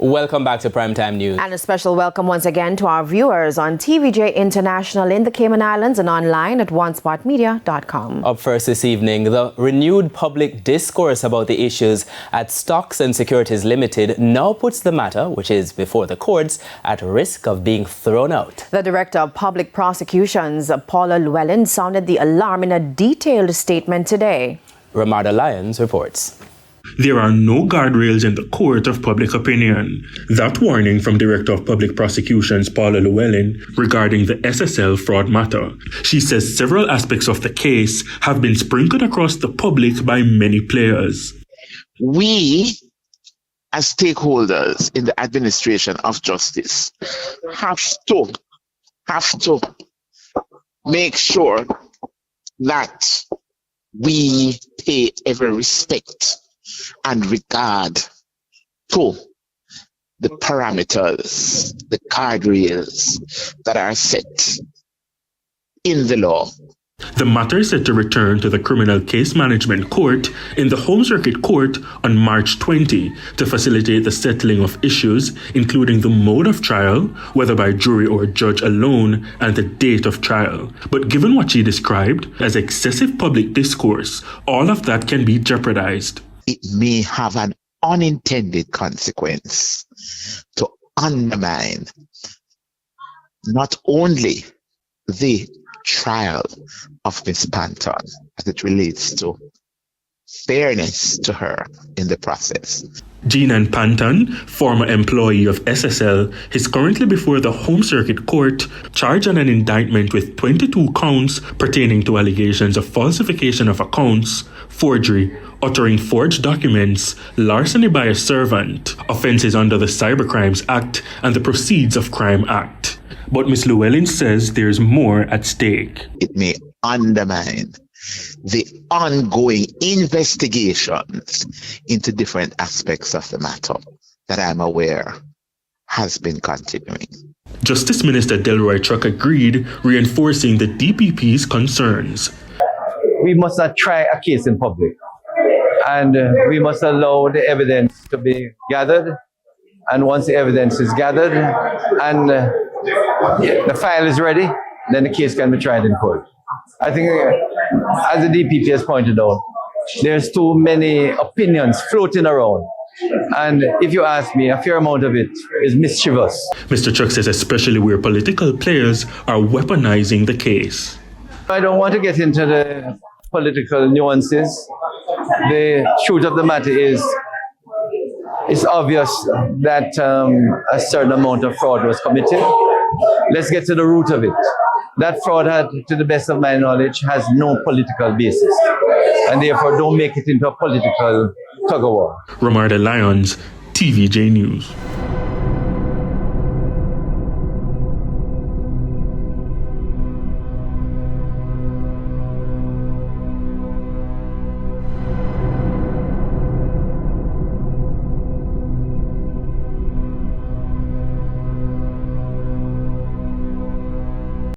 Welcome back to Primetime News. And a special welcome once again to our viewers on TVJ International in the Cayman Islands and online at onespotmedia.com. Up first this evening, the renewed public discourse about the issues at Stocks and Securities Limited now puts the matter, which is before the courts, at risk of being thrown out. The Director of Public Prosecutions, Paula Llewellyn, sounded the alarm in a detailed statement today. Ramarda Lyons reports. There are no guardrails in the court of public opinion. That warning from Director of Public Prosecutions Paula Llewellyn regarding the SSL fraud matter. She says several aspects of the case have been sprinkled across the public by many players. We, as stakeholders in the administration of justice, have to make sure that we pay every respect and regard to the parameters, the guardrails that are set in the law. The matter is set to return to the Criminal Case Management Court in the Home Circuit Court on March 20 to facilitate the settling of issues, including the mode of trial, whether by jury or judge alone, and the date of trial. But given what she described as excessive public discourse, all of that can be jeopardized. It may have an unintended consequence to undermine not only the trial of Miss Panton as it relates to fairness to her in the process. Jean Panton, former employee of SSL, is currently before the Home Circuit Court, charged on an indictment with 22 counts pertaining to allegations of falsification of accounts, forgery, uttering forged documents, larceny by a servant, offences under the Cybercrimes Act and the Proceeds of Crime Act. But Ms. Llewellyn says there's more at stake. It may undermine the ongoing investigations into different aspects of the matter that I'm aware has been continuing. Justice Minister Delroy Chuck agreed, reinforcing the DPP's concerns. We must not try a case in public, and we must allow the evidence to be gathered. And once the evidence is gathered and the file is ready, then the case can be tried in court. I think, as the DPP has pointed out, there's too many opinions floating around. And if you ask me, a fair amount of it is mischievous. Mr. Chuck says especially where political players are weaponizing the case. I don't want to get into the political nuances. The truth of the matter is, it's obvious that a certain amount of fraud was committed. Let's get to the root of it. That fraud had, to the best of my knowledge, has no political basis, and therefore don't make it into a political tug-of-war. Ramarda Lyons, TVJ News.